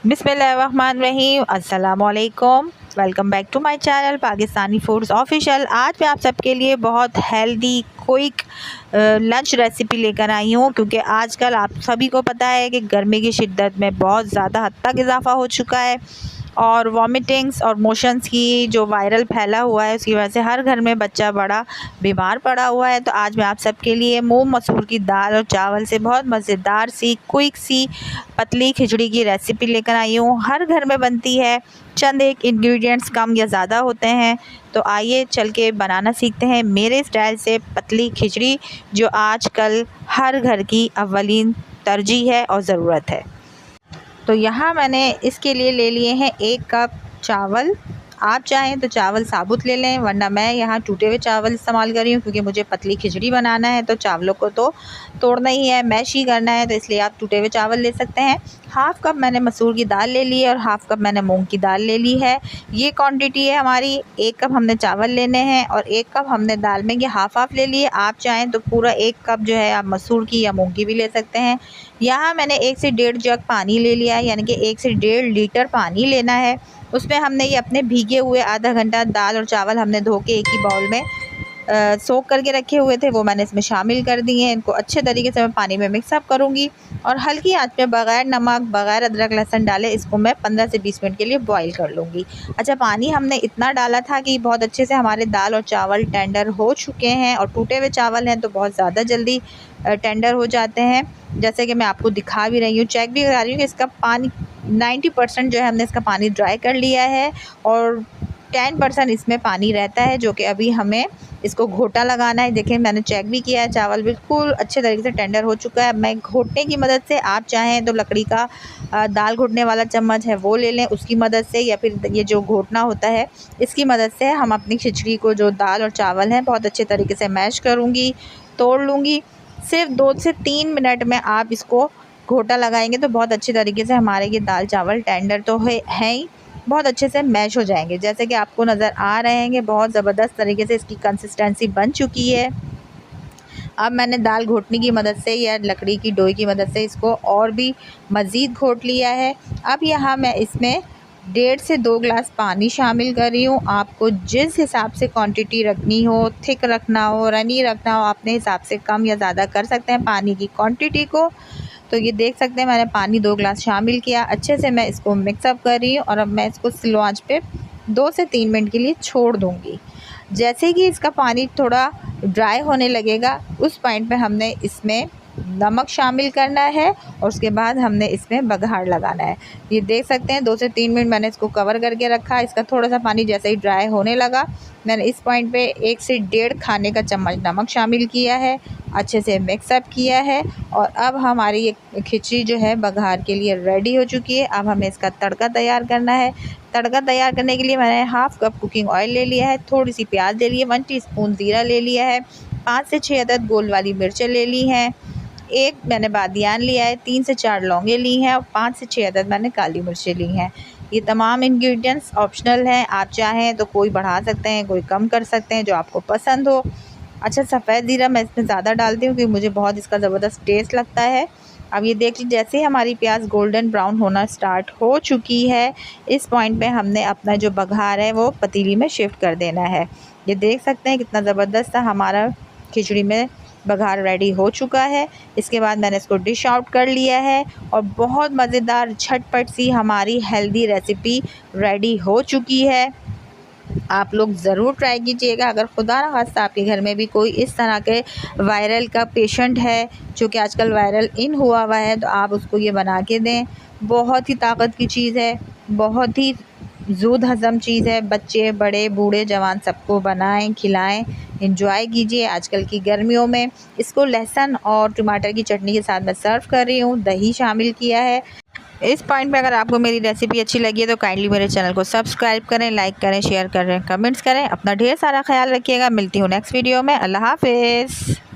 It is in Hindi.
बिस्मिल्लाहिर्रहमानिर्रहीम, अस्सलामुअलैकुम। Welcome back to my channel Pakistani foods official. आज मैं आप सबके लिए बहुत हेल्दी क्विक लंच रेसिपी लेकर आई हूँ, क्योंकि आजकल आप सभी को पता है कि गर्मी की शिद्दत में बहुत ज़्यादा हद तक इजाफा हो चुका है और वॉमिटिंग्स और मोशंस की जो वायरल फैला हुआ है उसकी वजह से हर घर में बच्चा बड़ा बीमार पड़ा हुआ है। तो आज मैं आप सबके लिए मूंग मसूर की दाल और चावल से बहुत मज़ेदार सी क्विक सी पतली खिचड़ी की रेसिपी लेकर आई हूँ। हर घर में बनती है, चंद एक इंग्रेडिएंट्स कम या ज़्यादा होते हैं। तो आइए चल के बनाना सीखते हैं मेरे स्टाइल से पतली खिचड़ी, जो आजकल हर घर की अव्वलीन तरजीह है और ज़रूरत है। तो यहाँ मैंने इसके लिए ले लिए हैं 1 कप चावल। आप चाहें तो चावल साबुत ले लें, वरना मैं यहाँ टूटे हुए चावल इस्तेमाल कर रही हूँ, क्योंकि मुझे पतली खिचड़ी बनाना है तो चावलों को तो तोड़ना ही है, मैश ही करना है, तो इसलिए आप टूटे हुए चावल ले सकते हैं। हाफ़ कप मैंने मसूर की दाल ले ली है और हाफ़ कप मैंने मूंग की दाल ले ली है। ये क्वांटिटी है हमारी। 1 कप हमने चावल लेने हैं और 1 कप हमने दाल में ये हाफ़ ले लिए। आप चाहें तो पूरा 1 कप जो है आप मसूर की या मूंग की भी ले सकते हैं। यहाँ मैंने 1 से 1.5 जग पानी ले लिया है, यानी कि 1 से 1.5 लीटर पानी लेना है। उसमें हमने ये अपने भीगे हुए आधा घंटा दाल और चावल हमने धो के एक ही बाउल में सोक करके रखे हुए थे, वो मैंने इसमें शामिल कर दिए हैं। इनको अच्छे तरीके से मैं पानी में मिक्सअप करूँगी और हल्की आंच पे बग़ैर नमक बग़ैर अदरक लहसुन डाले इसको मैं 15 से 20 मिनट के लिए बॉईल कर लूँगी। अच्छा, पानी हमने इतना डाला था कि बहुत अच्छे से हमारे दाल और चावल टेंडर हो चुके हैं, और टूटे हुए चावल हैं तो बहुत ज़्यादा जल्दी टेंडर हो जाते हैं। जैसे कि मैं आपको दिखा भी रही हूँ, चेक भी करा रही हूँ कि इसका पानी 90% जो है हमने इसका पानी ड्राई कर लिया है और 10% इसमें पानी रहता है, जो कि अभी हमें इसको घोटा लगाना है। देखिए मैंने चेक भी किया है, चावल बिल्कुल अच्छे तरीके से टेंडर हो चुका है। मैं घोटने की मदद से, आप चाहें तो लकड़ी का दाल घोटने वाला चम्मच है वो ले लें, उसकी मदद से, या फिर ये जो घोटना होता है इसकी मदद से हम अपनी खिचड़ी को, जो दाल और चावल हैं, बहुत अच्छे तरीके से मैश करूँगी, तोड़ लूँगी। सिर्फ 2 से 3 मिनट में आप इसको घोटा लगाएंगे तो बहुत अच्छे तरीके से हमारे ये दाल चावल टेंडर तो है ही, बहुत अच्छे से मैश हो जाएंगे। जैसे कि आपको नज़र आ रहे हैं कि बहुत ज़बरदस्त तरीके से इसकी कंसिस्टेंसी बन चुकी है। अब मैंने दाल घोटने की मदद से या लकड़ी की डोई की मदद से इसको और भी मज़ीद घोट लिया है। अब यहाँ मैं इसमें 1.5 से 2 गिलास पानी शामिल कर रही हूँ। आपको जिस हिसाब से क्वांटिटी रखनी हो, थिक रखना हो, रनी रखना हो, अपने हिसाब से कम या ज़्यादा कर सकते हैं पानी की क्वांटिटी को। तो ये देख सकते हैं मैंने पानी 2 गिलास शामिल किया। अच्छे से मैं इसको मिक्सअप कर रही हूँ और अब मैं इसको स्लो आंच पे 2 से 3 मिनट के लिए छोड़ दूँगी। जैसे कि इसका पानी थोड़ा ड्राई होने लगेगा, उस पॉइंट पे हमने इसमें नमक शामिल करना है और उसके बाद हमने इसमें बघार लगाना है। ये देख सकते हैं 2 से 3 मिनट मैंने इसको कवर करके रखा। इसका थोड़ा सा पानी जैसे ही ड्राई होने लगा, मैंने इस पॉइंट पे 1 से 1.5 खाने का चम्मच नमक शामिल किया है, अच्छे से मिक्सअप किया है और अब हमारी ये खिचड़ी जो है बघार के लिए रेडी हो चुकी है। अब हमें इसका तड़का तैयार करना है। तड़का तैयार करने के लिए मैंने हाफ़ कप कुकिंग ऑयल ले लिया है, थोड़ी सी प्याज ले ली है, 1 टीस्पून ज़ीरा ले लिया है, 5 से 6 अदद गोल वाली मिर्चें ले ली हैं, 1 मैंने बादियान लिया है, 3 से 4 लौंगे ली हैं और 5 से 6 अदद मैंने काली मिर्चें ली हैं। ये तमाम इंग्रेडिएंट्स ऑप्शनल हैं, आप चाहें तो कोई बढ़ा सकते हैं, कोई कम कर सकते हैं, जो आपको पसंद हो। अच्छा, सफ़ेद ज़ीरा मैं इसमें ज़्यादा डालती हूँ क्योंकि मुझे बहुत इसका ज़बरदस्त टेस्ट लगता है। अब ये देख लीजिए, जैसे ही हमारी प्याज गोल्डन ब्राउन होना स्टार्ट हो चुकी है, इस पॉइंट पे हमने अपना जो बघार है वो पतीली में शिफ्ट कर देना है। ये देख सकते हैं कितना ज़बरदस्त हमारा खिचड़ी में बघार रेडी हो चुका है। इसके बाद मैंने इसको डिश आउट कर लिया है और बहुत मज़ेदार झटपट सी हमारी हेल्दी रेसिपी रेडी हो चुकी है। आप लोग ज़रूर ट्राई कीजिएगा। अगर खुदा न खास्ता आपके घर में भी कोई इस तरह के वायरल का पेशेंट है, जो कि आजकल वायरल इन हुआ है, तो आप उसको ये बना के दें। बहुत ही ताकत की चीज़ है, बहुत ही ज़ूद हज़म चीज़ है। बच्चे, बड़े, बूढ़े, जवान सबको बनाएं, खिलाएं, एंजॉय कीजिए। आजकल की गर्मियों में इसको लहसुन और टमाटर की चटनी के साथ मैं सर्व कर रही हूँ, दही शामिल किया है। इस पॉइंट पे अगर आपको मेरी रेसिपी अच्छी लगी है तो काइंडली मेरे चैनल को सब्सक्राइब करें, लाइक करें, शेयर करें, कमेंट्स करें। अपना ढेर सारा ख्याल रखिएगा। मिलती हूँ नेक्स्ट वीडियो में। अल्लाह हाफ़िज़।